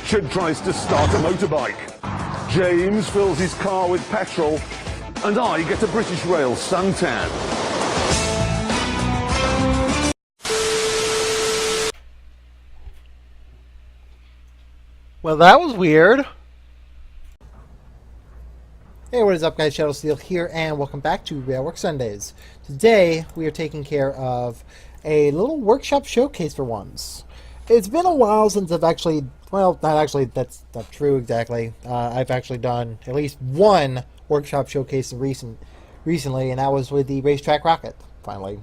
Richard tries to start a motorbike. James fills his car with petrol. And I get a British Rail suntan. Well, that was weird. Hey, what is up, guys? Shadow Steel here, and welcome back to Railworks Sundays. Today, we are taking care of a little workshop showcase for once. It's been a while since I've actually, well, not actually, that's not true exactly. I've actually done at least one workshop showcase recently, and that was with the Racetrack Rocket, finally.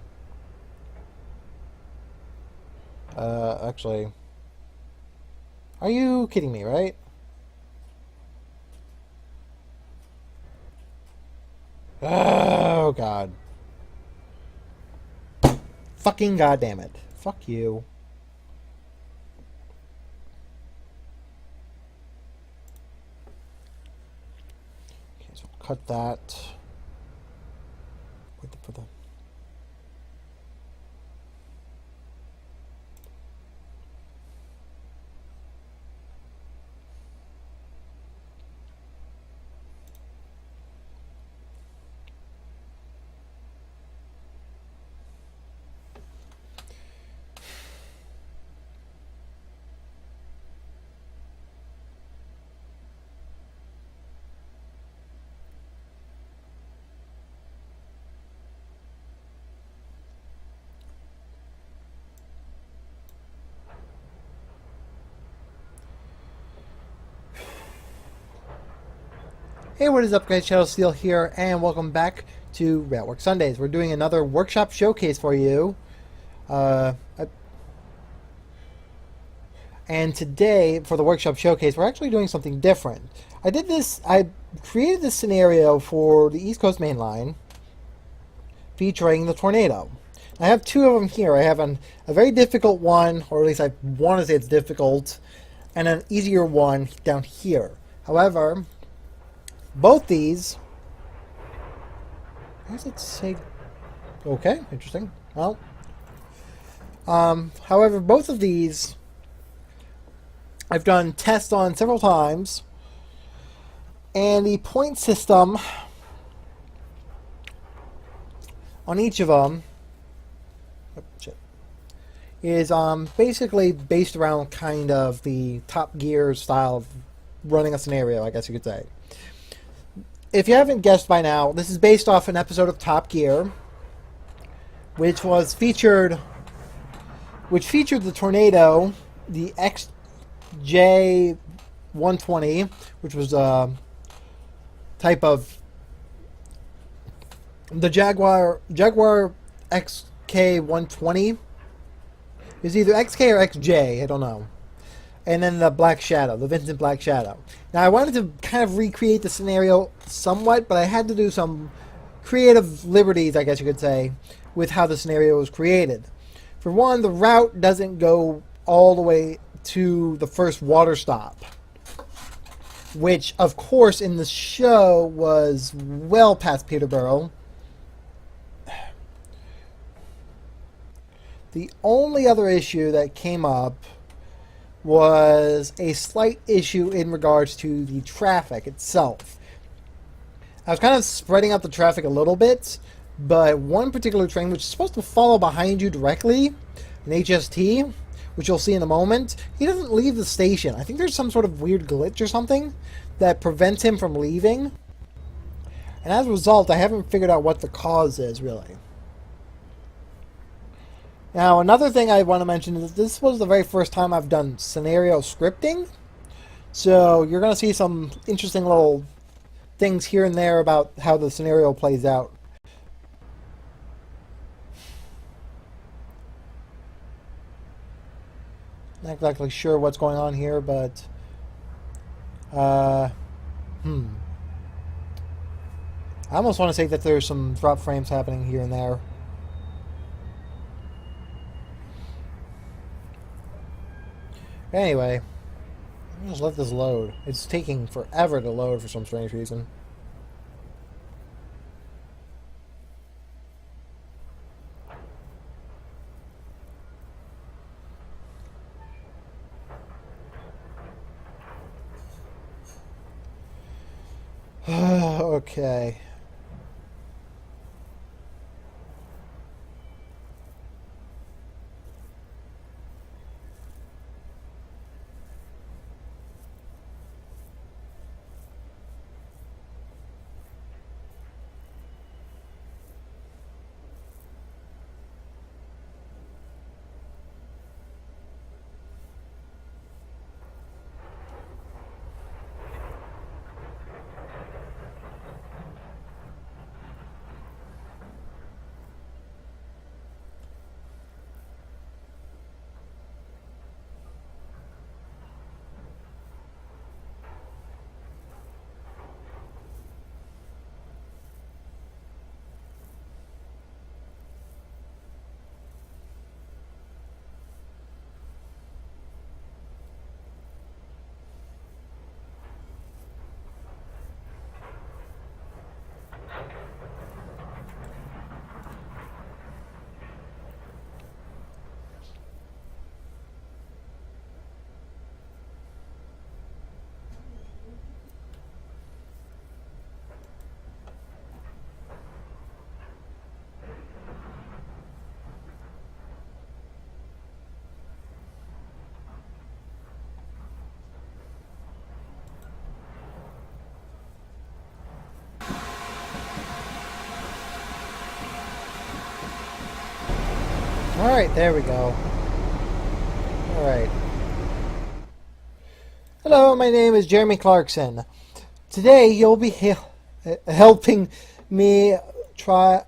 Actually, are you kidding me, right? Oh, God. Fucking goddamn it. Fuck you. Okay, so we'll cut that. Put the Hey, what is up, guys? Shadow Steel here, and welcome back to Railworks Sundays. We're doing another workshop showcase for you. And today, for the workshop showcase, we're actually doing something different. I created this scenario for the East Coast Main Line featuring the tornado. I have two of them here. I have a very difficult one, or at least I want to say it's difficult, and an easier one down here. However, both these... Why does it say... Okay, interesting. Well, however, both of these I've done tests on several times, and the point system on each of them is basically based around kind of the Top Gear style of running a scenario, I guess you could say. If you haven't guessed by now, this is based off an episode of Top Gear, which featured the tornado, the XJ120, which was a type of the Jaguar XK120. It's either XK or XJ, I don't know. And then the Black Shadow, the Vincent Black Shadow. Now, I wanted to kind of recreate the scenario somewhat, but I had to do some creative liberties, I guess you could say, with how the scenario was created. For one, the route doesn't go all the way to the first water stop, which, of course, in the show was well past Peterborough. The only other issue that came up was a slight issue in regards to the traffic itself. I was kind of spreading out the traffic a little bit, but one particular train, which is supposed to follow behind you directly, an HST, which you'll see in a moment, he doesn't leave the station. I think there's some sort of weird glitch or something that prevents him from leaving. And as a result, I haven't figured out what the cause is, really. Now, another thing I want to mention is this was the very first time I've done scenario scripting. So you're going to see some interesting little things here and there about how the scenario plays out. Not exactly sure what's going on here, but... I almost want to say that there's some drop frames happening here and there. Anyway, I'll just let this load. It's taking forever to load for some strange reason. Okay. Alright, there we go. Alright. Hello, my name is Jeremy Clarkson. Today you'll be helping me try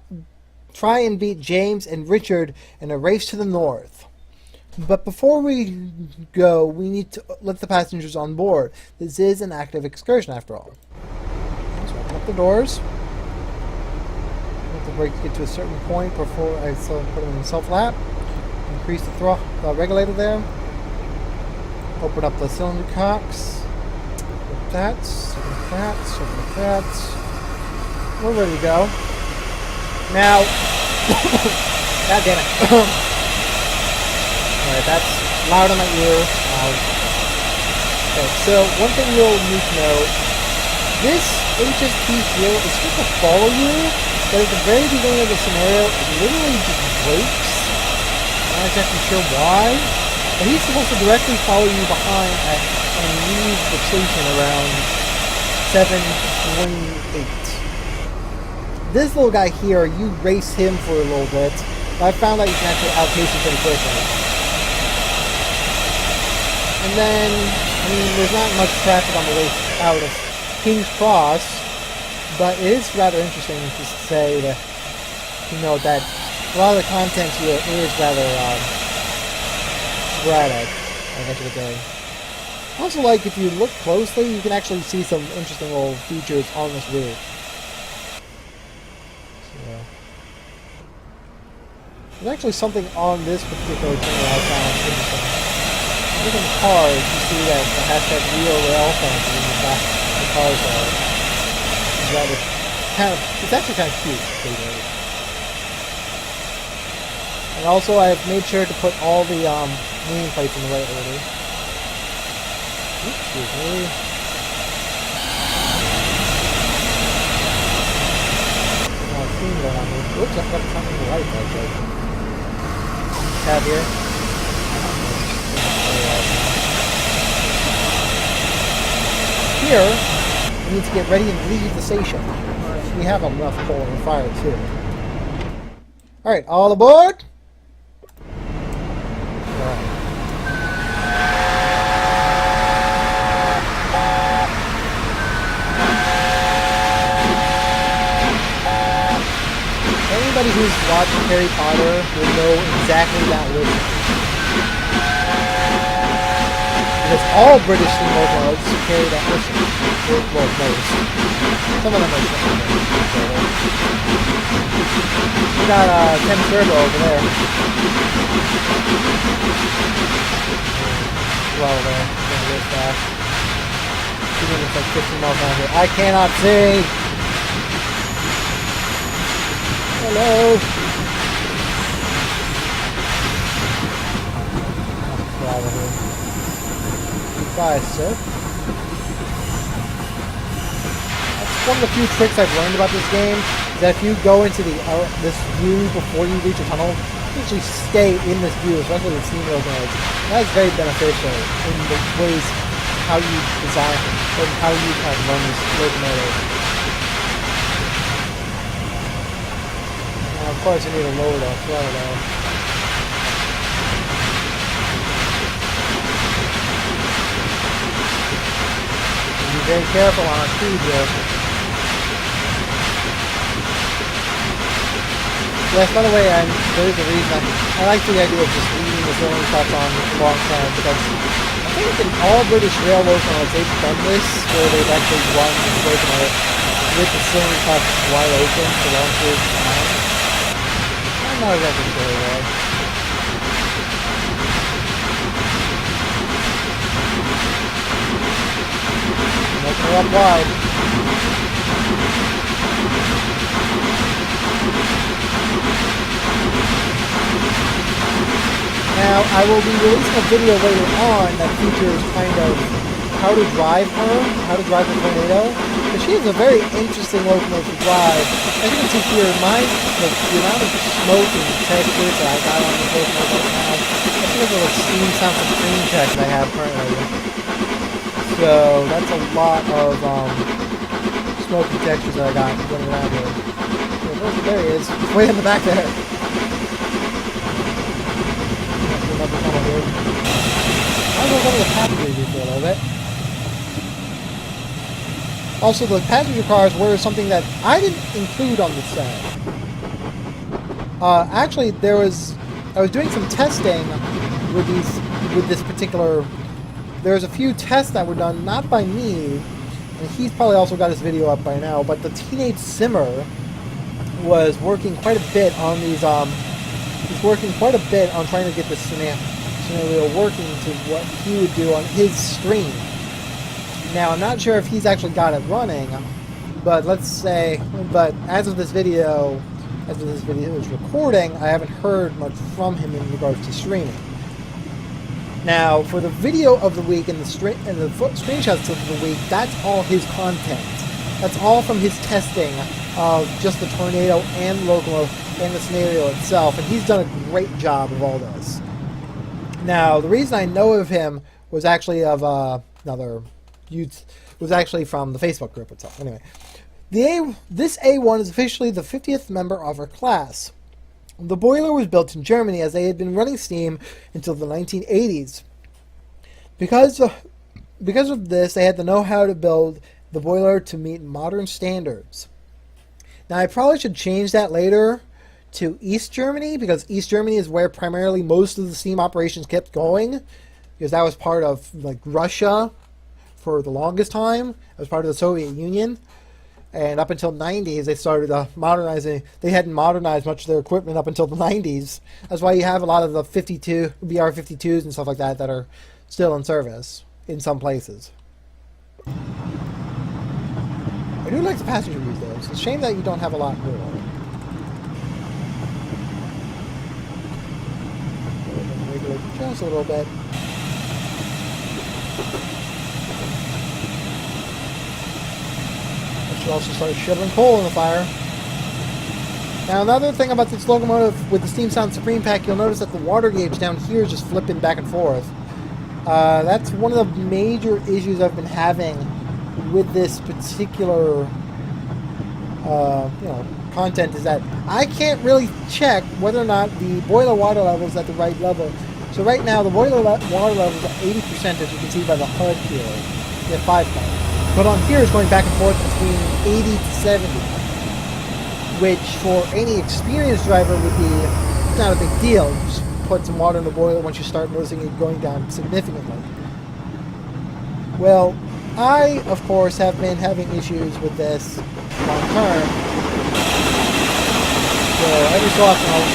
and beat James and Richard in a race to the north. But before we go, we need to let the passengers on board. This is an active excursion after all. So open up the doors. Let the brakes get to a certain point before I put them in self-lap. Increase the throttle regulator there. Open up the cylinder cocks. Open that. Open that. Open that. We're ready to go. Now, God damn it. Alright, that's loud in my ear. Okay, so one thing you'll need to know, this HSP here is supposed to follow you, but at the very beginning of the scenario, it literally just breaks. I'm not exactly sure why, but he's supposed to directly follow you behind and leave the station around 7:28. This little guy here, you race him for a little bit, but I found out you can actually outpace him pretty quickly. And then, I mean, there's not much traffic on the way out of King's Cross, but it is rather interesting to say that, you know, that a lot of the content here is rather sporadic, I guess you could say. Also, like, if you look closely, you can actually see some interesting little features on this route. So, there's actually something on this particular thing that I found interesting. Look in the cars, you see that the hashtag real rail fans in the back of the cars are. It's rather it's actually kind of cute. And also, I've made sure to put all the nameplates in the right order. Oops, excuse me. Oops, I've got something to the right, actually. Tab here. Here, we need to get ready and leave the station. We have enough coal in the fire, too. Alright, all aboard! Anybody who's watched Harry Potter will know exactly that wizard. Because all British steamlocomotives carry that whistle. Well, most. Some of them are different. We got Tim Turbo over there. Well, there. Going real fast. Even if it's like 15 miles an hour. I cannot see! Hello! Get out of here. Goodbye, sir. That's one of the few tricks I've learned about this game is that if you go into this view before you reach a tunnel, you actually stay in this view, especially with steam locomotives. That is very beneficial in the ways how you design and how you kind of run this locomotive. Now, of course, you need to lower the throttle though. Be very careful on our speed here. Yes, by the way, there is a reason I like the idea of just leaving the ceiling cups on long term, because I think in all British rail locomotives they've done this, where they've actually run the locomotive with the ceiling cups wide open for long periods of time. I'm not exactly sure though. Open her up wide. Now, I will be releasing a video later on that features kind of how to drive her, how to drive the Tornado. Because she is a very interesting locomotive to drive. As you can see here, the amount of smoke and textures that I got on this locomotive right now, that's because of the steam sound and screen tech that I have currently. So that's a lot of smoke and textures that I got running around here. So there he is, way in the back there. I'll go to the passenger view for a little bit. Also, the passenger cars were something that I didn't include on the set. Actually, I was doing some testing with this particular. There's a few tests that were done not by me, and he's probably also got his video up by now. But the Teenage Simmer was working quite a bit on these. He's working quite a bit on trying to get this scenario working to what he would do on his stream. Now, I'm not sure if he's actually got it running, but as of this video is recording, I haven't heard much from him in regards to streaming. Now, for the video of the week and the screenshots of the week, that's all his content. That's all from his testing of just the Tornado and the locomotive and the scenario itself, and he's done a great job of all this. Now, the reason I know of him was actually from the Facebook group itself. Anyway, this A1 is officially the 50th member of our class. The boiler was built in Germany, as they had been running steam until the 1980s. Because of this, they had the know-how to build the boiler to meet modern standards. Now, I probably should change that later to East Germany, because East Germany is where primarily most of the steam operations kept going, because that was part of Russia for the longest time. It was part of the Soviet Union. And up until the 90s, they started modernizing. They hadn't modernized much of their equipment up until the 90s. That's why you have a lot of the BR-52s and stuff like that that are still in service in some places. I do like the passenger views, though. It's a shame that you don't have a lot more. Wiggle it just a little bit. Should also start shoveling coal in the fire. Now, another thing about this locomotive with the Steam Sound Supreme Pack, you'll notice that the water gauge down here is just flipping back and forth. That's one of the major issues I've been having with this particular content, is that I can't really check whether or not the boiler water level is at the right level. So right now, the boiler water level is at 80%, as you can see by the HUD here. You have 5 points. But on here, it's going back and forth between 80 to 70, which for any experienced driver would be not a big deal. You just put some water in the boiler once you start noticing it going down significantly. Well, I, of course, have been having issues with this long term. So every so often I'll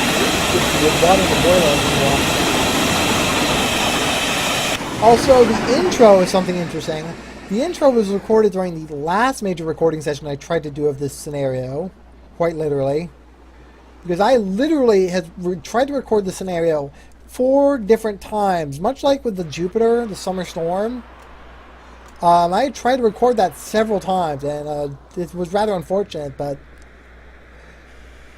get water in the boiler every once. Also, the intro is something interesting. The intro was recorded during the last major recording session I tried to do of this scenario, quite literally. Because I literally had tried to record the scenario 4 different times, much like with the Jupiter, the Summer Storm. I tried to record that several times, and it was rather unfortunate, but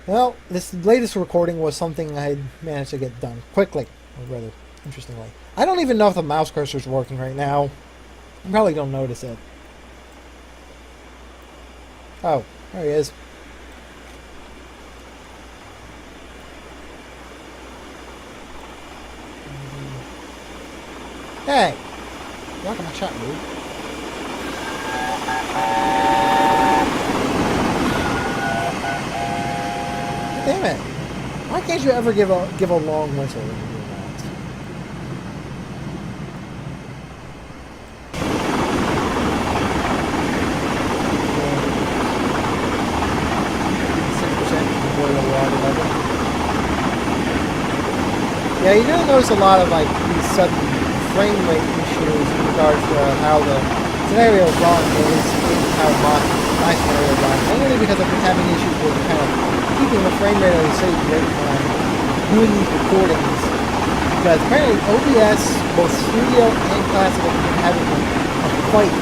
well, this latest recording was something I managed to get done quickly, or rather interestingly. I don't even know if the mouse cursor is working right now. You probably don't notice it. Oh, there he is. Hey! You're not gonna chat, dude. Damn it! Why can't you ever give a long whistle when you do that? Yeah, you're gonna notice a lot of like these sudden frame rate issues in regards to how the scenario is run is how my scenario is run. Mainly because I've been having issues with kind of keeping the frame rate at a safe rate when I'm doing these recordings. Because apparently OBS, both Studio and Classic, have been having a fight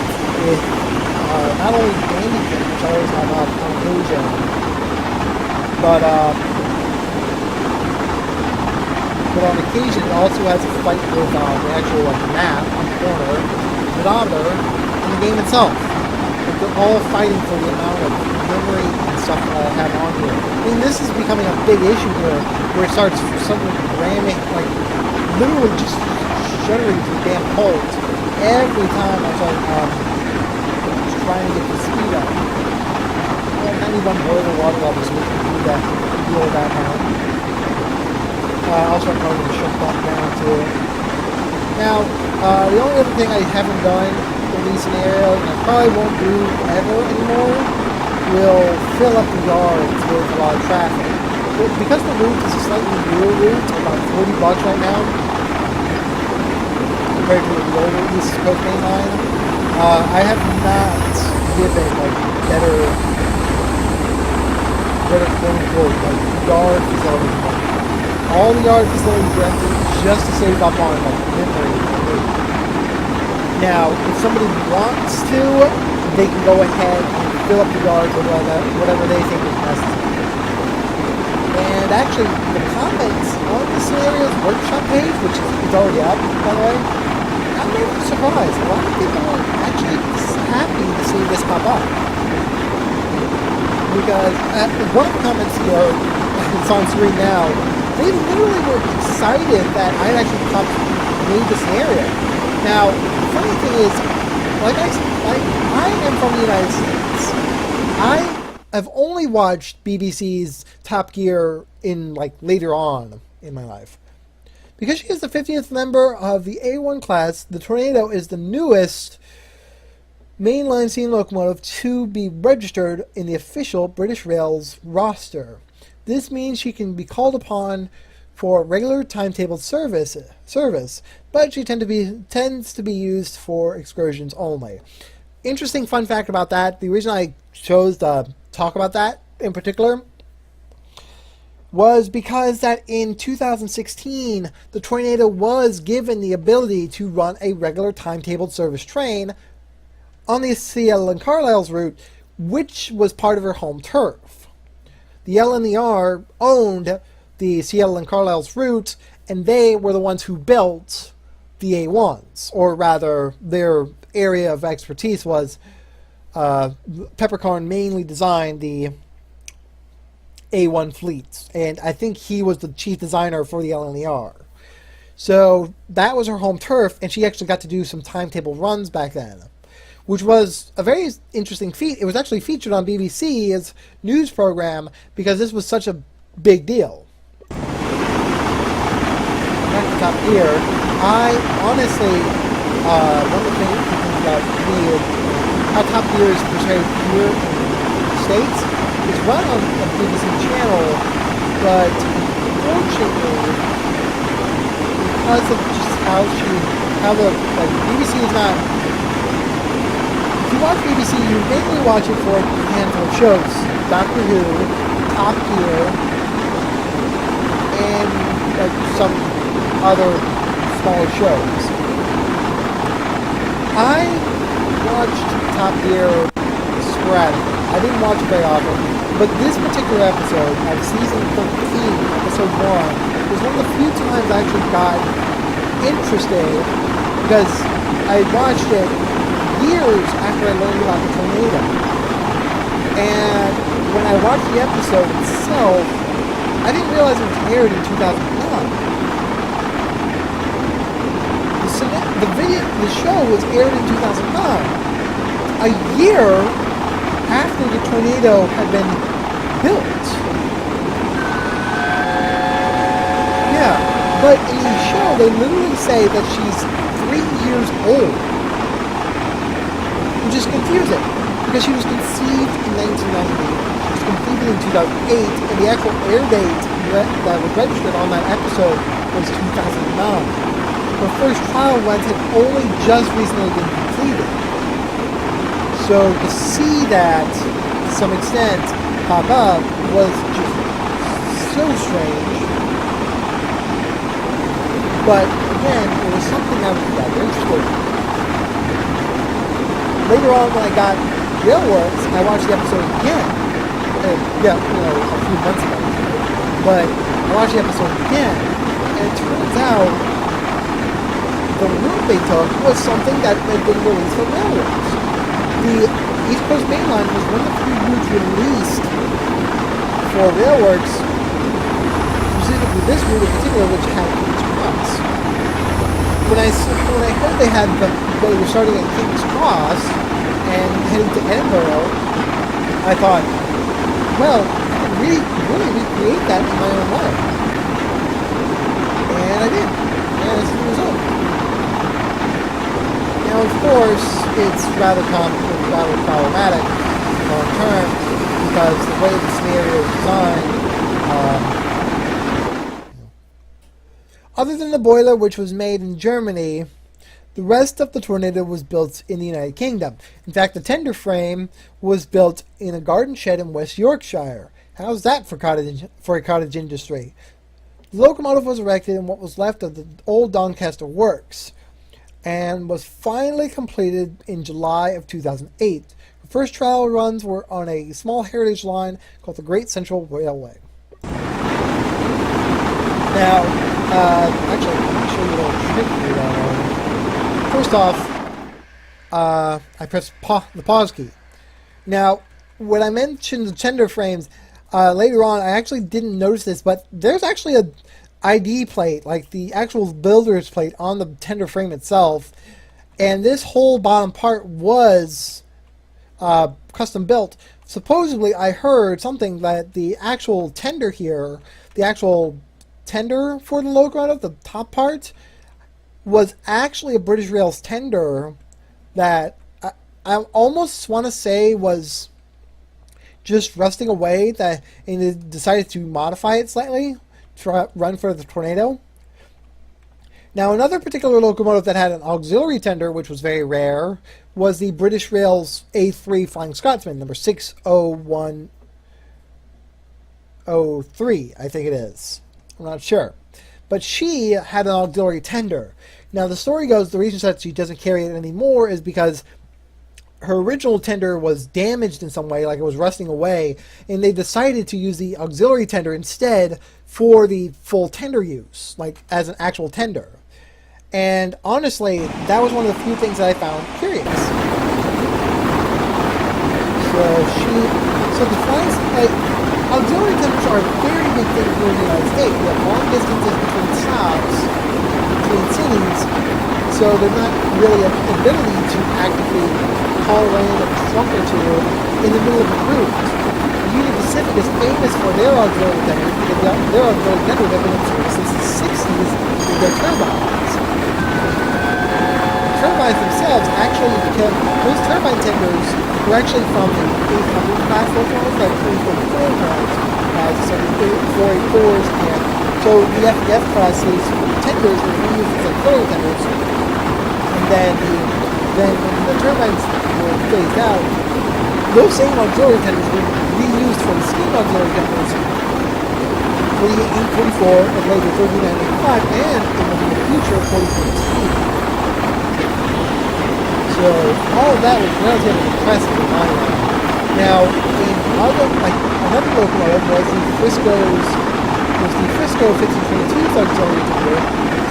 with not only Bandicam, which I always have on occasion, but on occasion it also has a fight with the actual map on the corner, pedometer, and the game itself. Like, they're all fighting for the amount of memory and stuff that I have on here. I mean, this is becoming a big issue here, where it starts suddenly ramming, like literally just shuddering to the damn cold every time I start trying to get the speed up. Well, 91 boiler water level, so we can do that, deal with that now. Also, I'm going to shut that down too. Now, the only other thing I haven't done in these scenarios, and I probably won't do ever anymore, will fill up the yards with a lot of traffic. But because the route is a slightly newer route, about $40 right now, compared to the older East Coast Main Line, I have not given like better quote-unquote like yard facilities. All the yard facilities are empty just to save up on like memory. Now, if somebody wants to, they can go ahead and fill up the yards or whatever they think is necessary. And actually, the comments on the Scenarios Workshop page, which is already up, by the way, I'm really surprised. A lot of people are actually happy to see this pop up. Because one of the comments here, it's on screen now, they literally were excited that I actually made the scenario. Now, the funny thing is, I am from the United States. I have only watched BBC's Top Gear in later on in my life. Because she is the 50th member of the A1 class, the Tornado is the newest mainline steam locomotive to be registered in the official British Rail's roster. This means she can be called upon for regular timetabled service, but she tends to be used for excursions only. Interesting fun fact about that, the reason I chose to talk about that in particular was because that in 2016, the Tornado was given the ability to run a regular timetabled service train on the Seattle and Carlisle's route, which was part of her home turf. The LNER owned the Seattle and Carlisle's route, and they were the ones who built the A1s, or rather, their area of expertise was Peppercorn mainly designed the A1 fleets, and I think he was the chief designer for the LNER. So that was her home turf, and she actually got to do some timetable runs back then, which was a very interesting feat. It was actually featured on BBC's news program because this was such a big deal. Back to Top Gear, I honestly, one of the things about me is how Top Gear is portrayed here in the States. It's run on a BBC channel, but unfortunately, because of just how the BBC is not. If you watch BBC, you mainly watch it for a handful of shows: Doctor Who, Top Gear, and some other smaller shows. I watched Top Gear sporadically. I didn't watch it very often, but this particular episode of season 13, episode 1, was one of the few times I actually got interested, because I watched it years after I learned about the tornado. And when I watched the episode itself, I didn't realize it was aired in 2009. The show was aired in 2009, a year after the tornado had been built. Yeah, but in the show they literally say that she's 3 years old, which is confusing because she was conceived in 1990, she was completed in 2008, and the actual air date that was registered on that episode was 2009. Her first trial runs had only just recently been completed. So to see that, to some extent, pop up was just so strange. But again, it was something I was rather interested in. Later on, when I got Railworks, I watched the episode again. A few months ago. But I watched the episode again, and it turns out the route they took was something that had been released from Railworks. The East Coast Main Line was one of the few routes released for Railworks, specifically this route in particular, which had King's Cross. When I heard they were starting at King's Cross and heading to Edinburgh, I thought, well, I can really recreate that in my own way. And I did. And that's the result. Now, of course, it's rather complicated, rather problematic long term because the way the scenario is designed. Other than the boiler, which was made in Germany, the rest of the tornado was built in the United Kingdom. In fact, the tender frame was built in a garden shed in West Yorkshire. How's that for a cottage industry? The locomotive was erected in what was left of the old Doncaster Works, and was finally completed in July of 2008. The first trial runs were on a small heritage line called the Great Central Railway. Now, actually, let me show you a little trick here that one. First off, I press the pause key. Now, when I mentioned the tender frames, later on, I actually didn't notice this, but there's actually a ID plate, like the actual builder's plate on the tender frame itself, and this whole bottom part was custom built. Supposedly, I heard something that the actual tender here, the actual tender for the locomotive, the top part, was actually a British Rail's tender that I almost want to say was just rusting away, and they decided to modify it slightly to run for the tornado. Now, another particular locomotive that had an auxiliary tender, which was very rare, was the British Rail's A3 Flying Scotsman, number 60103, I think it is. I'm not sure. But she had an auxiliary tender. Now, the story goes, the reason that she doesn't carry it anymore is because her original tender was damaged in some way, like it was rusting away, and they decided to use the auxiliary tender instead for the full tender use, like as an actual tender. And honestly, that was one of the few things that I found curious. So the flights, like, auxiliary tenders are a very big thing here in the United States. We have long distances between stops, between cities, so there's not really an ability to actively call in a trunk or two in the middle of a route. The Union Pacific is famous for their auxiliary tenders because their auxiliary tenders have been in service since the 60s with their turbines. The turbines themselves actually became, those turbine tenders were actually from the 800 class locomotives that 344 runs, as some 484s, and so the FDF classes tenders were reused as auxiliary tenders, and then when the turbines were phased out, those same auxiliary tenders were reused for the steam auxiliary tenders for the 844 and later 3985 and in the near future 4014. So So all of that was relatively impressive in my mind. Now, in another locomotive was the Frisco 1522's auxiliary tender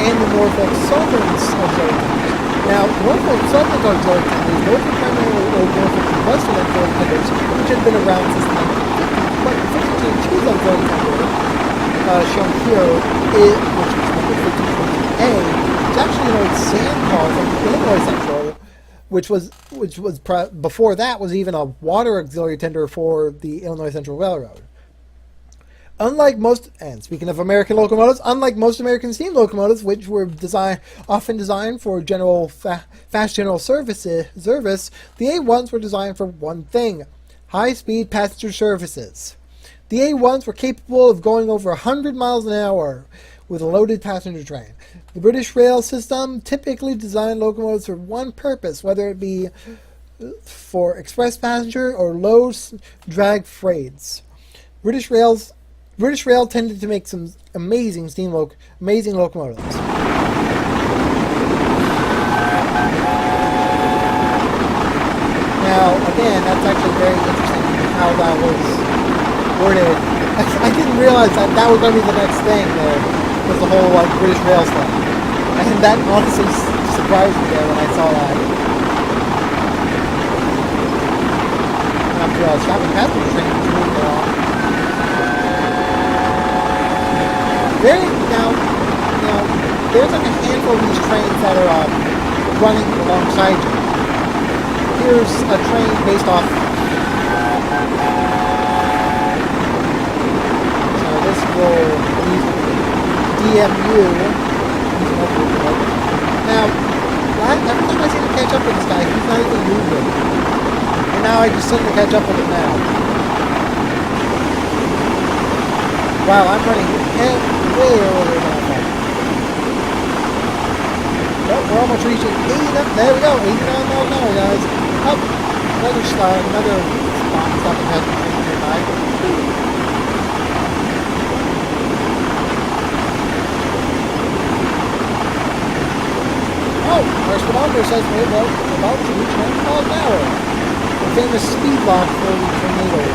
and the Norfolk Southern's auxiliary tenders. Now, Norfolk Southern's auxiliary tenders, those were primarily old Norfolk and Western auxiliary tenders, which had been around since the 1950s, but the 1522's auxiliary tender, shown here, which was number 1522A, is actually an old sand car from the Illinois Central, which was before that was even a water auxiliary tender for the Illinois Central Railroad. Unlike most, and speaking of American locomotives, unlike most American steam locomotives, which were often designed for fast general service, the A1s were designed for one thing: high-speed passenger services. The A1s were capable of going over 100 miles an hour with a loaded passenger train. The British rail system typically designed locomotives for one purpose, whether it be for express passenger or low drag freights. British Rail tended to make some amazing locomotives. Now, again, that's actually very interesting how that was worded. I didn't realize that was going to be the next thing there, was the whole British Rail stuff. And that honestly surprised me there when I saw that. After stopping passenger trains moving along. Now, there's a handful of these trains that are running alongside you. Here's a train based off. So this will use DMU. Now, every time I seem to catch up with this guy, he's not even moving. And now I just seem to catch up with him now. Wow, I'm running way earlier than I thought. Well, we're almost reaching 89. There we go, 89 miles an hour, guys. Up, another spot stopping passenger train nearby. Oh, our speedometer says we're about to reach 90 miles an hour. The famous speed lock for the tornado.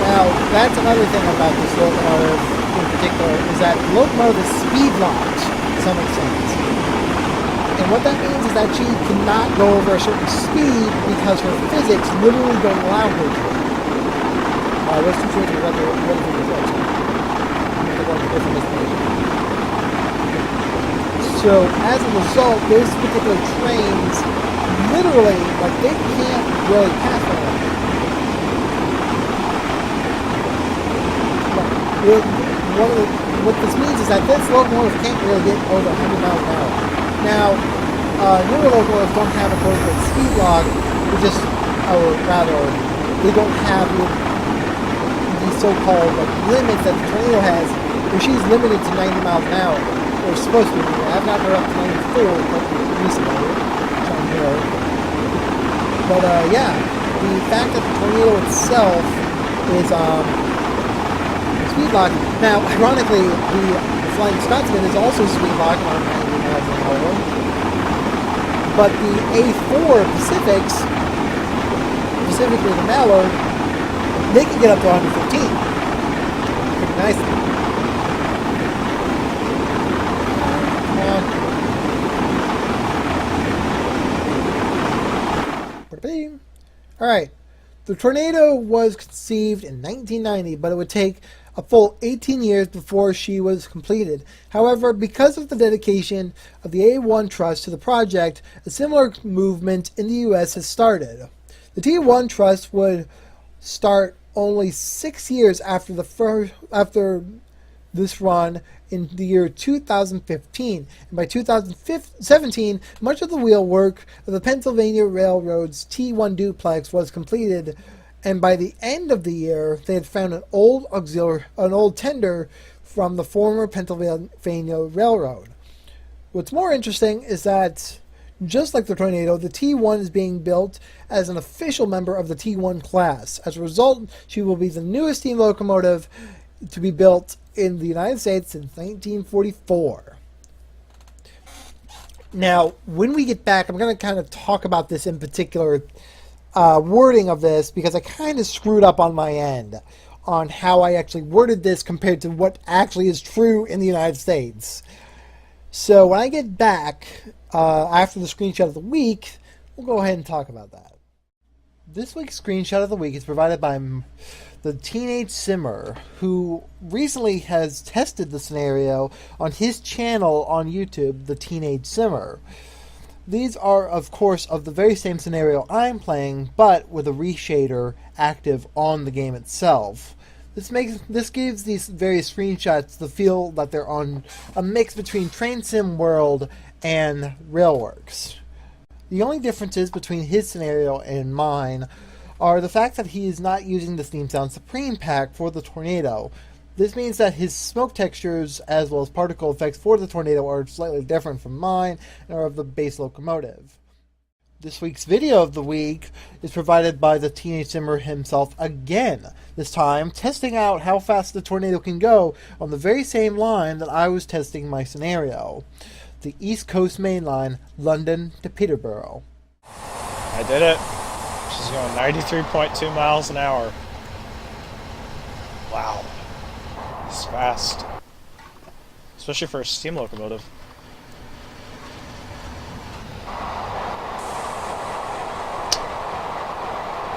Now, that's another thing about this locomotive in particular, is that the locomotive is speed locked to some extent. And what that means is that she cannot go over a certain speed because her physics literally don't allow her to. I was too sure to what the results are. So, as a result, those particular trains literally, they can't really pass one another. What this means is that this locomotive can't really get over 100 miles an hour. Now, newer locomotives don't have a quote-unquote speed log, they don't have the so-called limits that the tornado has, where she's limited to 90 miles an hour, or supposed to be. I've gotten her up to 94 recently, which I'm here. But yeah, the fact that the tornado itself is speed lock. Now, ironically, the Flying Scotsman is also speed locked on 90 miles an hour. But the A4 Pacifics, specifically the Mallard, they can get up to 115. Pretty nicely. Come on. Alright. The tornado was conceived in 1990, but it would take a full 18 years before she was completed. However, because of the dedication of the A1 Trust to the project, a similar movement in the U.S. has started. The T1 Trust would start only 6 years after this run in the year 2015. And by 2017, much of the wheelwork of the Pennsylvania Railroad's T1 duplex was completed, and by the end of the year, they had found an old tender from the former Pennsylvania Railroad. What's more interesting is that, just like the Tornado, the T1 is being built as an official member of the T1 class. As a result, she will be the newest steam locomotive to be built in the United States since 1944. Now, when we get back, I'm going to kind of talk about this in particular wording of this, because I kind of screwed up on my end on how I actually worded this compared to what actually is true in the United States. So when I get back after the screenshot of the week, we'll go ahead and talk about that. This week's screenshot of the week is provided by the Teenage Simmer, who recently has tested the scenario on his channel on YouTube, the Teenage Simmer. These are, of course, of the very same scenario I'm playing, but with a reshader active on the game itself. This gives these various screenshots the feel that they're on a mix between Train Sim World and Railworks. The only differences between his scenario and mine are the fact that he is not using the Steam Sound Supreme pack for the tornado. This means that his smoke textures as well as particle effects for the tornado are slightly different from mine and are of the base locomotive. This week's video of the week is provided by the Teenage Simmer himself again, this time testing out how fast the tornado can go on the very same line that I was testing my scenario. The East Coast Main Line, London to Peterborough. I did it. She's going 93.2 miles an hour. Wow. It's fast. Especially for a steam locomotive.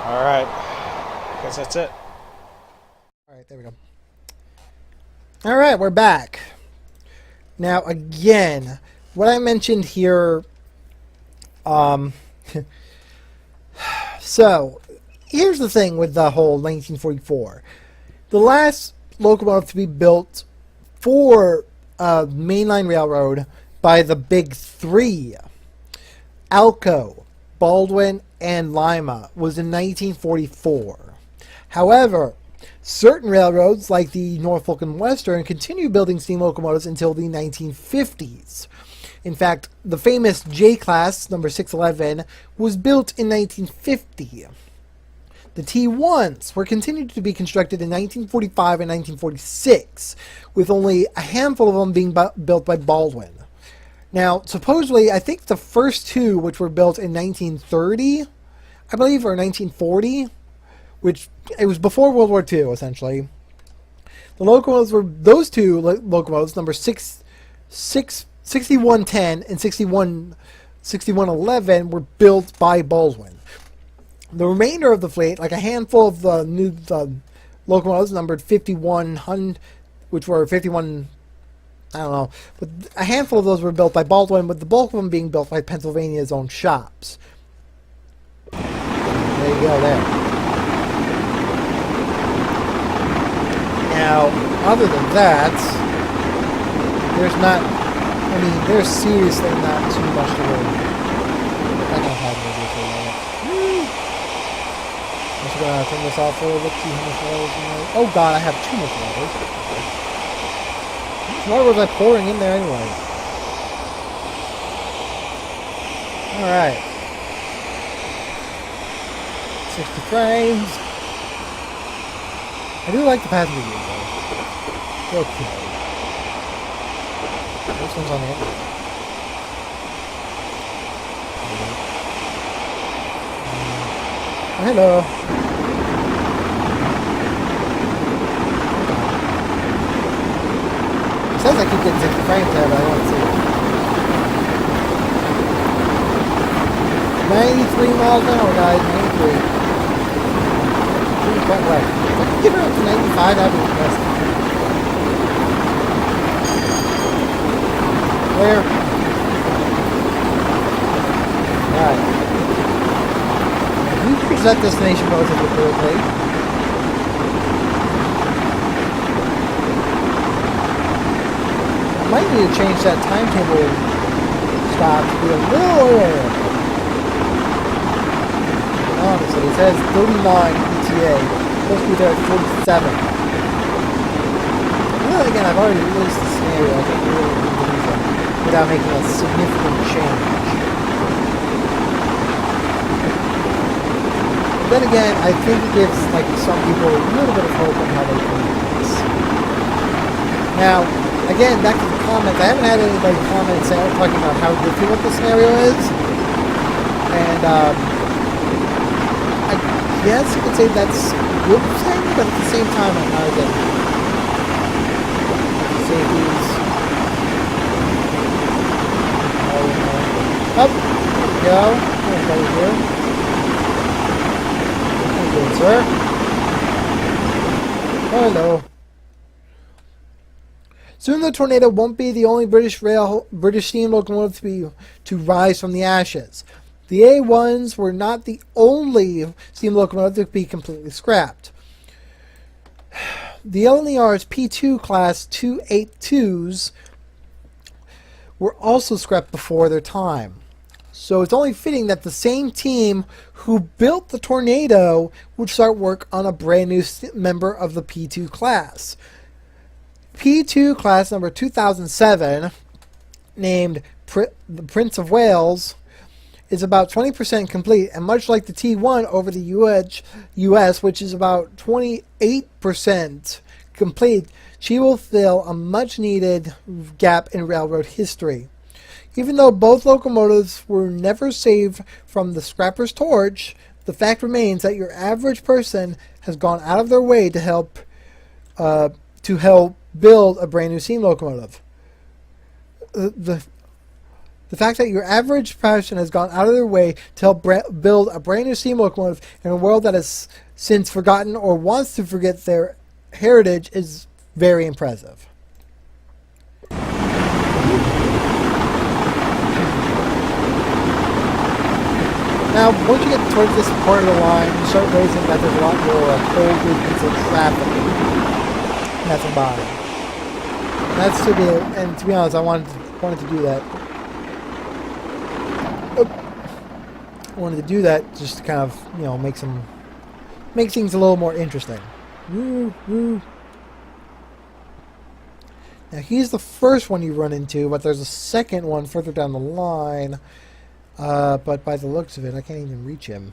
Alright. I guess that's it. Alright, there we go. Alright, we're back. Now, again, what I mentioned here, so, here's the thing with the whole 1944. The last locomotive to be built for mainline railroad by the big three, Alco, Baldwin, and Lima, was in 1944. However, certain railroads, like the Norfolk and Western, continued building steam locomotives until the 1950s. In fact, the famous J-Class, number 611, was built in 1950. The T1s were continued to be constructed in 1945 and 1946, with only a handful of them being built by Baldwin. Now, supposedly, I think the first two, which were built in 1930, I believe, or 1940, which it was before World War II, essentially. The locomotives were, those two locomotives, number 6110 and 6111, were built by Baldwin. The remainder of the fleet, like a handful of the new locomotives numbered 5100, which were 51, I don't know, but a handful of those were built by Baldwin, with the bulk of them being built by Pennsylvania's own shops. There you go there. Now, other than that, there's not, I mean, there's seriously not too much to worry about. I don't have any idea for that. I'm just going to turn this off for a look, see how much water is in there. Oh god, I have too much water. How much water was I pouring in there anyway? Alright. 60 frames. I do like the passenger view though. Okay. This one's on the end. Hello. It says I keep getting 60 frames there, but I don't see it. 93 miles an hour, guys. 93. Quite right. If I could get her up to 95, that'd be impressive. There. Alright. We've reached that destination relatively quickly. I might need to change that timetable stop to be a little earlier. Honestly, it says 39 ETA. Supposed to be there at 47. Well, again, I've already released the scenario. I think we really need to use it without making a significant change. But then again, I think it gives like some people a little bit of hope on how they can do this. Now, again, back to the comments. I haven't had anybody comment talking about how difficult the scenario is. And I guess you could say that's a good thing, but at the same time, I'm not again. Safeties. Up. There we go. Everybody here. How you doing, sir? Hello. Soon the tornado won't be the only British steam locomotive to rise from the ashes. The A1s were not the only steam locomotive to be completely scrapped. The LNER's P2 class 282s were also scrapped before their time. So it's only fitting that the same team who built the Tornado would start work on a brand new member of the P2 class. P2 class number 2007, named the Prince of Wales, is about 20% complete, and much like the T1 over the US, which is about 28% complete, she will fill a much-needed gap in railroad history. Even though both locomotives were never saved from the scrapper's torch, the fact remains that your average person has gone out of their way to help build a brand new steam locomotive. The fact that your average person has gone out of their way to help build a brand new steam locomotive in a world that has since forgotten or wants to forget their heritage is very impressive. Now, once you get towards this part of the line, you start raising that there's a lot more whole movements of traffic. That's about it. That's to be, and to be honest, I wanted to do that. I wanted to do that just to kind of, make things a little more interesting. Woo, woo. Now, he's the first one you run into, but there's a second one further down the line. But by the looks of it, I can't even reach him.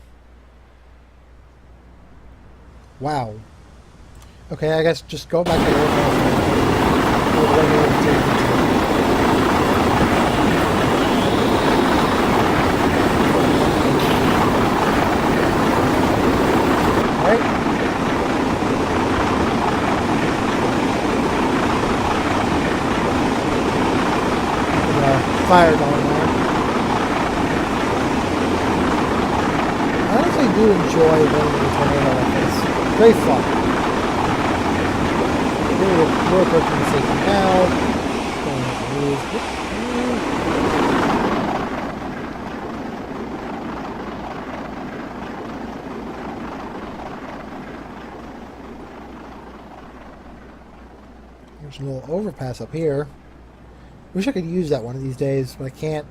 Wow. Okay, I guess just go back to the Alright. Fire going there. I honestly do enjoy running the tornado like this. Very fun. Really work on the safety now. There's a little overpass up here. Wish I could use that one of these days, but I can't.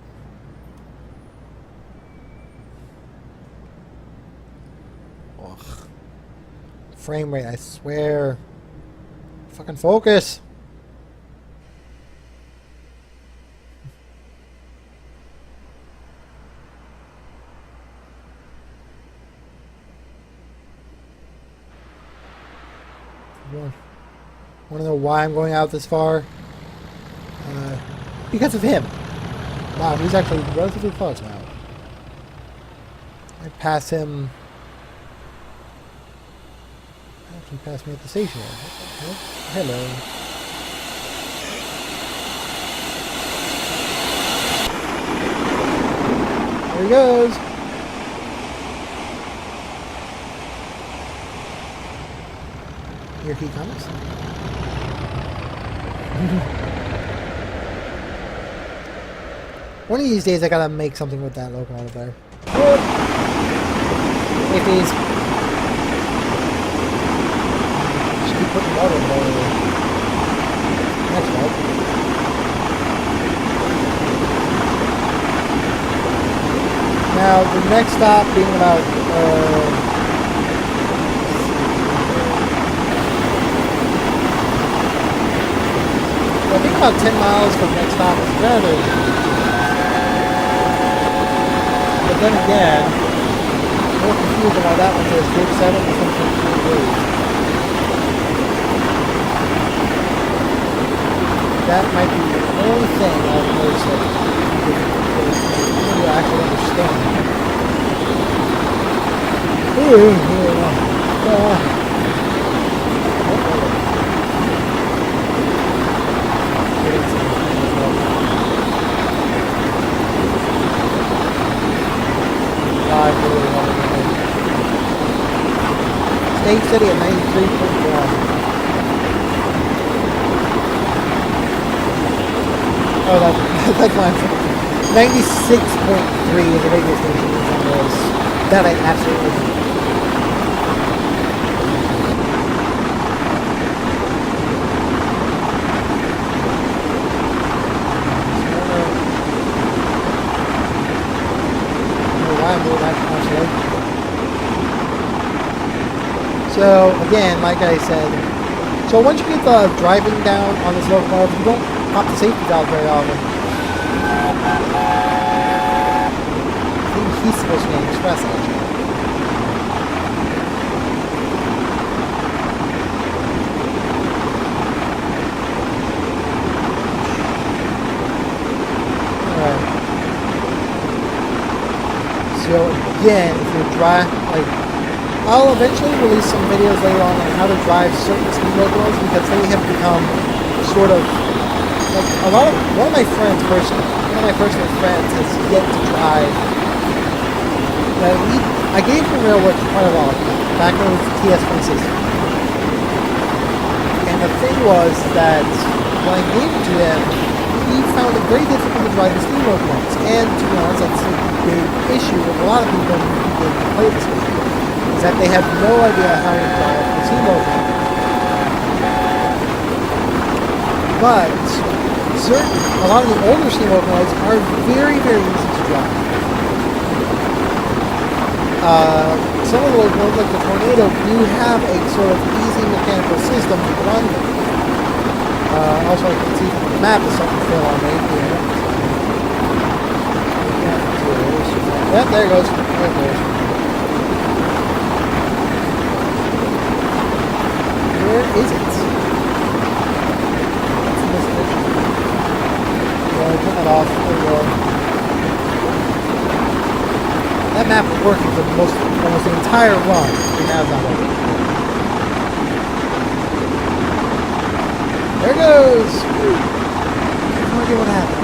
Frame rate, I swear. Fucking focus. Want to know why I'm going out this far? Because of him. Wow, he's actually relatively close now. I pass him. He passed me at the station. Hello. There he goes. Here he comes. One of these days I gotta make something with that locomotive there. If he's putting water in there. That's right. Now, the next stop being about, I think about 10 miles from the next stop is rather. But then again, I'm more confused on why that one says 37 and this one says 38. that might be the only thing I've noticed that you actually understand. State City at 93.1. Oh, that's fine. 96.3 is the radio station that I absolutely hate. So again, like I said, so once you get the driving down on this locomotive, you don't pop the safety valve very often. I think he's supposed to be an express actually. Alright. So again, if you're I'll eventually release some videos later on how to drive certain steam locomotives because they have become sort of like one of my personal friends has yet to drive. I gave him Railworks quite a while back when it was TS-26. And the thing was that when I gave it to him, he found it very difficult to drive the steam locomotives. And to be honest, that's a big issue with a lot of people who get to play this game. Is that they have no idea how to drive the steam locomotive. But a lot of the older steam locomotives are very, very easy to drive. Some of the locomotives, like the Tornado, do have a sort of easy mechanical system to run them. Also, I can see from the map if something fell on me. Yep, there it goes. There it goes. Where is it? Turn that off. There we go. That map was working for almost the entire run. And now it's not working. There it goes! Woo. I have no idea what happened.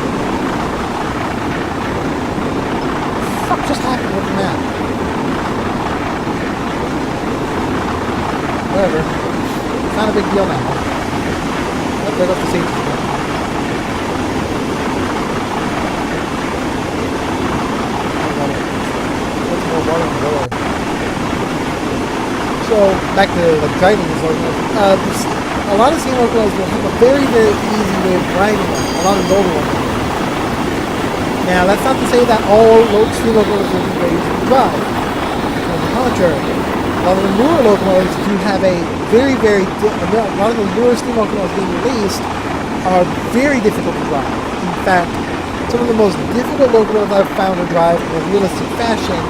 What the fuck just happened with the map? Whatever. It's not a big deal now. Oh, there goes the safety. So back to driving this locomotive. A lot of steam locomotives will have a very, very easy way of driving them. A lot of the older ones. Now that's not to say that all steam locomotives will be very easy to drive. On the contrary, a lot of the newer locomotives do have a very, very a lot of the newer steam locomotives being released are very difficult to drive. In fact, some of the most difficult locomotives I've found to drive in a realistic fashion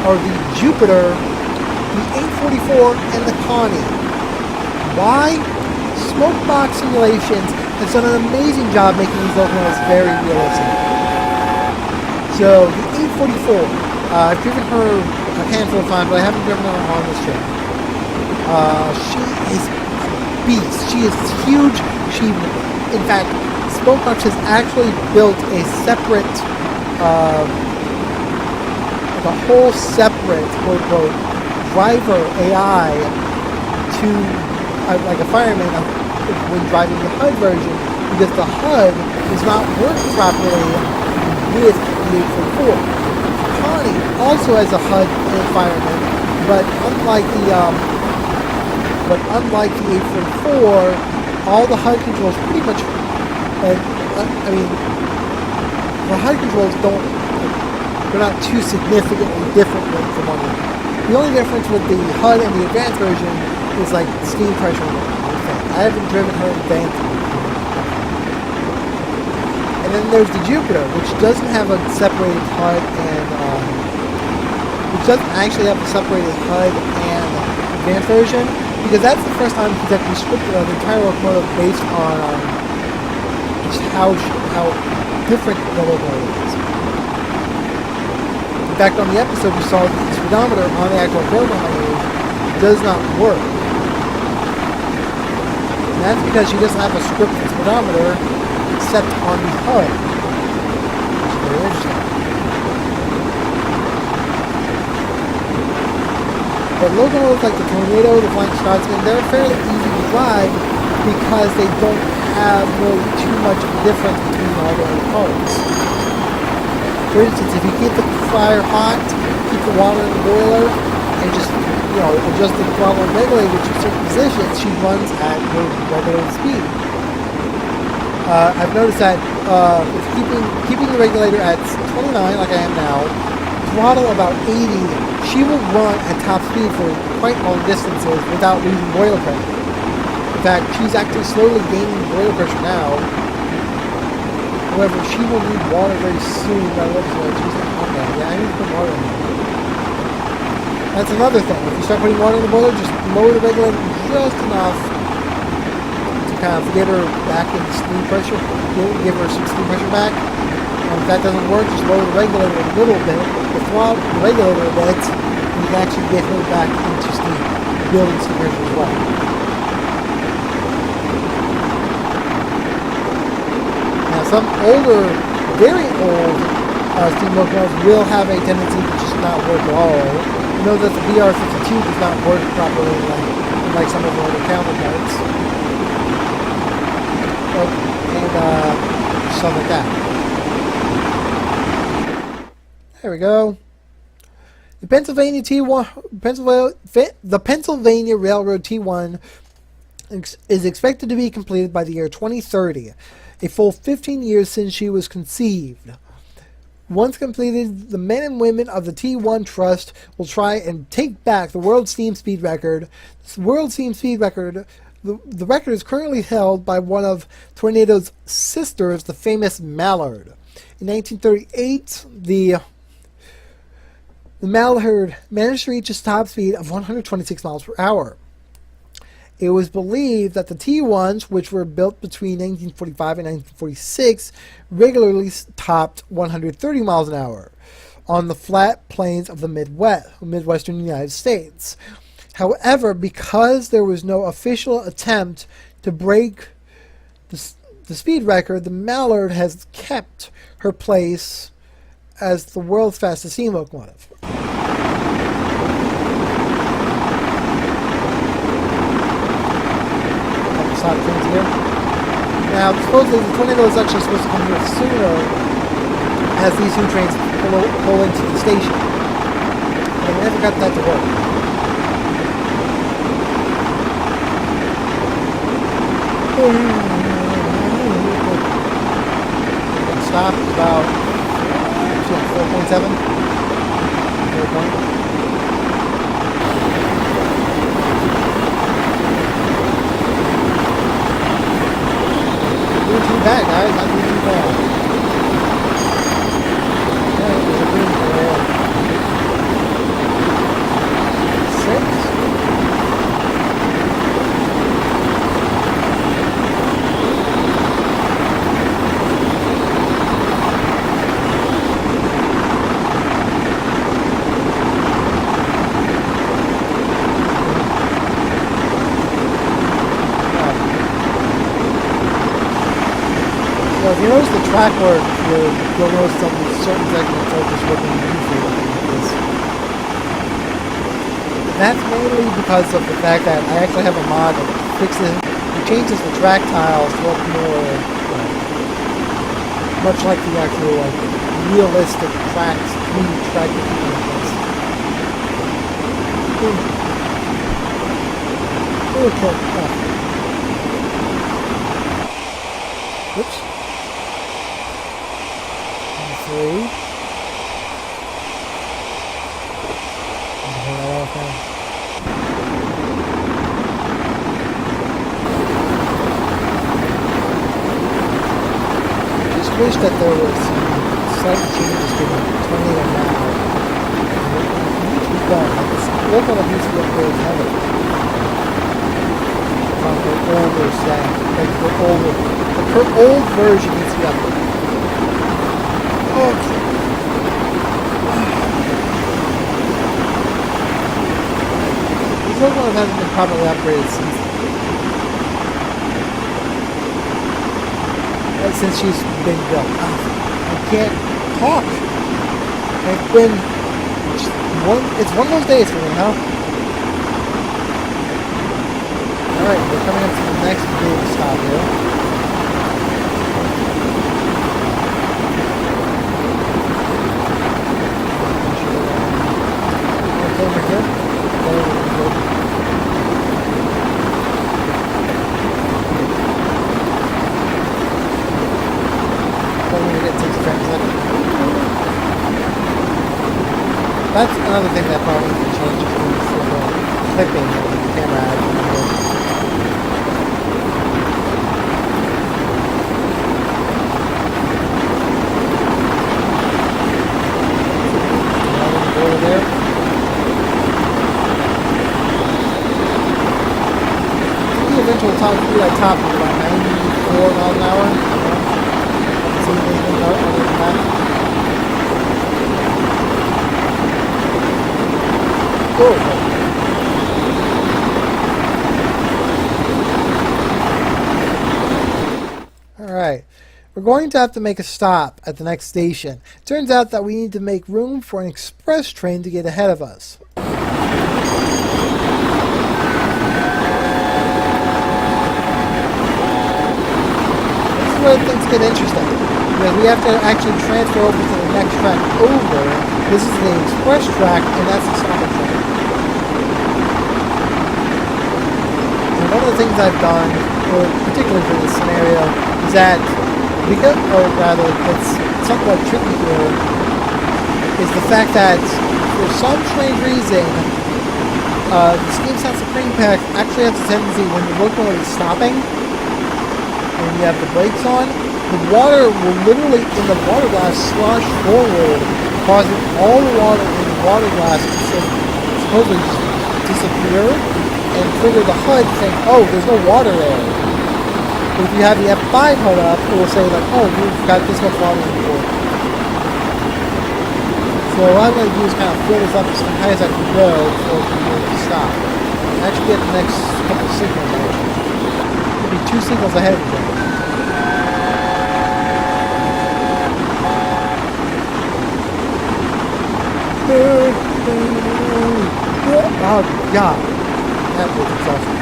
are the Jupiter, the 844, and the Connie. Why? Smokebox Simulations has done an amazing job making these locomotives very realistic. So, the 844, I've driven her a handful of times, but I haven't driven her on this trip. She is a beast. She is huge. In fact, Smokebox has actually built a separate, like a whole separate, quote-unquote, driver AI to, like a fireman when driving the HUD version, because the HUD does not work properly with the 844. Connie also has a HUD and fireman, but unlike the 844, all the HUD controls pretty much, the HUD controls they're not too significantly different from one another. The only difference with the HUD and the advanced version is like steam pressure. I haven't driven her advanced. And then there's the Jupiter, which doesn't have a separated HUD and which doesn't actually have a separated HUD and advanced version, because that's the first time he's actually scripted an entire locomotive based on just how different the locomotive is. In fact, on the episode we saw that the speedometer on the actual locomotive does not work. And that's because she doesn't have a scripted speedometer set on the HUD. Which is very interesting. But locomotives like the Tornado, the Flying Scotsman, they're fairly easy to drive because they don't have really too much difference between all the other parts. For instance, if you keep the fire hot, keep the water in the boiler, and just, adjust the throttle and regulator to certain positions, she runs at her regular speed. I've noticed that if keeping the regulator at 29, like I am now, throttle about 80, she will run at top speed for quite long distances without losing boiler pressure. In fact, she's actually slowly gaining boiler pressure now. However, she will need water very soon. She's like, okay, yeah, I need to put water in there. That's another thing. If you start putting water in the boiler, just lower the regulator just enough to kind of get her back into steam pressure, give her some steam pressure back. And if that doesn't work, just lower the regulator a little bit, the regulator a bit, and you can actually get her back into steam, building steam pressure as well. Now, some older, very old steam locomotives will have a tendency to just not work at all. You know that the BR-52 does not work properly like some of the other counterparts. And stuff like that. There we go. The Pennsylvania Railroad T1 is expected to be completed by the year 2030, a full 15 years since she was conceived. Once completed, the men and women of the T1 Trust will try and take back the world steam speed record. This world steam speed record, the record is currently held by one of Tornado's sisters, the famous Mallard. In 1938, the Mallard managed to reach a top speed of 126 miles per hour. It was believed that the T1s, which were built between 1945 and 1946, regularly topped 130 miles an hour on the flat plains of the Midwestern United States. However, because there was no official attempt to break the speed record, the Mallard has kept her place as the world's fastest steam locomotive. Stop trains here. Now, supposedly the Tornado is actually supposed to come here sooner as these two trains pull into the station. But I never got that to work. Stop about 4.7. 4. Not too bad, guys. Not too bad. There's a green for 6. If you notice the track work, you'll notice some certain segments are just looking goofy like this. That's mainly because of the fact that I actually have a mod that changes the track tiles to look more, much like the actual realistic tracks, track like this. Okay. Whoops. 3. Just wish that there was some slight changes to the Tornado now. It needs to be done. Like this locomotive needs to get very heavy. From the older set, like the older her old version needs to be updated. Okay. This one hasn't been properly upgraded since she's been built. I can't talk. It's been it's one of those days for me, huh? Alright, we're coming up to the next big stop here. Over here. That's another thing that probably can change is the clipping of the camera ad. Over there. The eventual top speed I topped was about 94 miles an hour. Haven't seen anything other than that. Alright, we're going to have to make a stop at the next station. Turns out that we need to make room for an express train to get ahead of us. This is where things get interesting, because we have to actually transfer over to the next track over. This is the express track, and that's the stopping track. One of the things I've done, particularly for this scenario, is that it's somewhat tricky here, is the fact that for some strange reason, the Steam Sound Supreme Pack actually has a tendency when the locomotive is stopping, and you have the brakes on, the water will literally, in the water glass, slosh forward, causing all the water in the water glass to supposedly disappear, and trigger the HUD saying, oh, there's no water there. But if you have the F5 HUD up, it will say like, oh, you've got this much water in the board. So what I'm going to do is kind of fill this up as high as I can go before we need to stop. And actually get the next couple of signals out. There'll be 2 signals ahead of me. Oh, God. That was exhausting.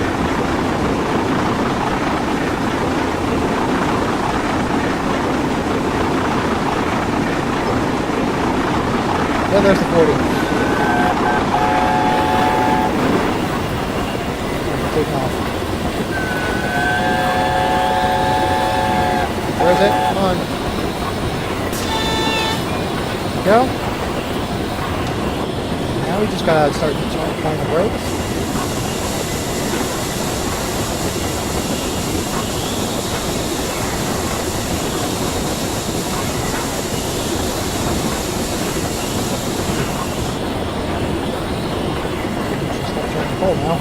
Yeah, there's the 40. Take off. Where is it? Come on. Go. Now we just gotta start applying the brakes. Oh, now.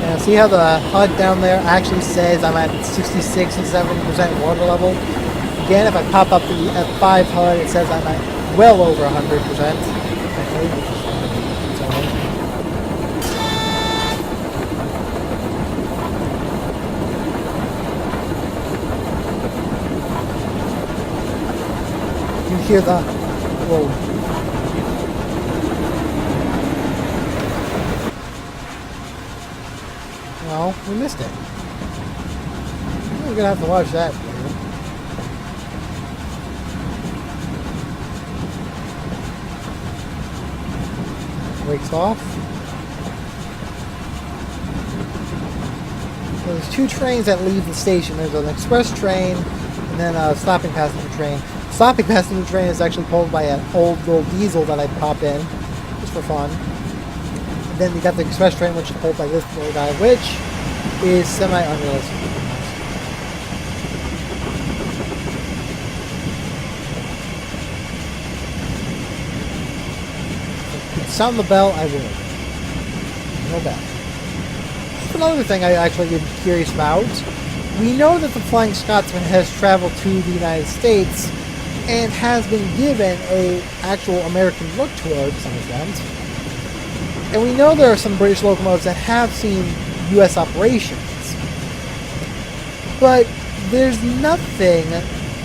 Now, see how the HUD down there actually says I'm at 66 and 70% water level? Again, if I pop up the F5 HUD, it says I'm at well over 100%. You hear the whoa. Well, we missed it. We're gonna have to watch that later. Brakes off. So there's 2 trains that leave the station. There's an express train and then a stopping passenger train. Stopping passenger train is actually pulled by an old little diesel that I pop in, just for fun. And then you got the express train, which is pulled by this little guy, which is semi-unrealistic. sound the bell, I would. No bell. Another thing I actually am curious about. We know that the Flying Scotsman has traveled to the United States and has been given a actual American look to it to some extent. And we know there are some British locomotives that have seen U.S. operations. But there's nothing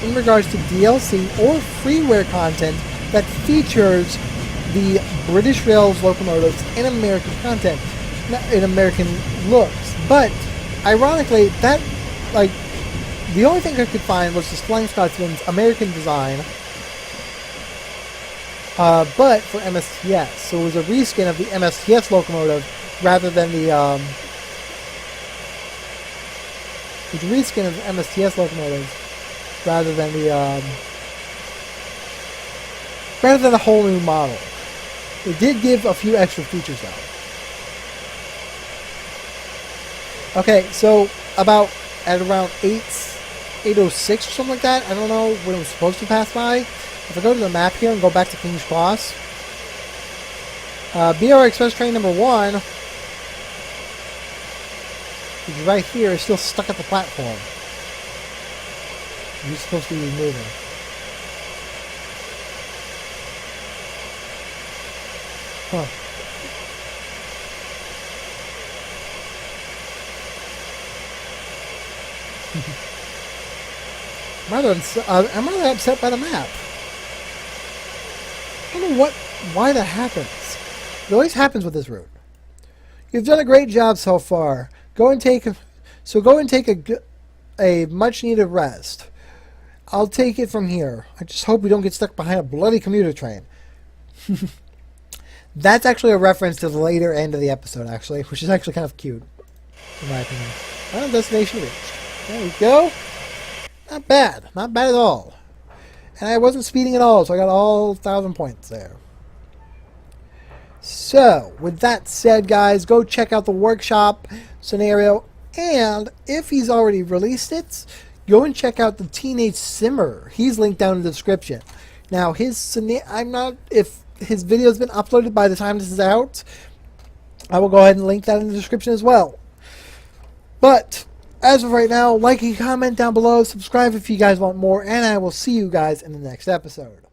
in regards to DLC or freeware content that features the British Rail's locomotives in American content, in American looks. But ironically, that, like, the only thing I could find was the Flying Scotsman's American design, but for MSTS. So it was a reskin of the MSTS locomotive rather than the reskin of the MSTS locomotive rather than a whole new model. It did give a few extra features though. Okay, so at around 8:06 or something like that, I don't know when it was supposed to pass by. If I go to the map here and go back to King's Cross, BR Express train number 1, which is right here, is still stuck at the platform. He's supposed to be moving. Huh. I'm rather upset by the map. I don't know why that happens. It always happens with this route. You've done a great job so far. Go and take a much-needed rest. I'll take it from here. I just hope we don't get stuck behind a bloody commuter train. That's actually a reference to the later end of the episode, actually, which is actually kind of cute, in my opinion. Well, destination reached. There we go. Not bad. Not bad at all. And I wasn't speeding at all, so I got all 1,000 points there. So, with that said, guys, go check out the workshop scenario. And if he's already released it, go and check out the Teenage Simmer. He's linked down in the description. Now, if his video's been uploaded by the time this is out, I will go ahead and link that in the description as well. But as of right now, like and comment down below, subscribe if you guys want more, and I will see you guys in the next episode.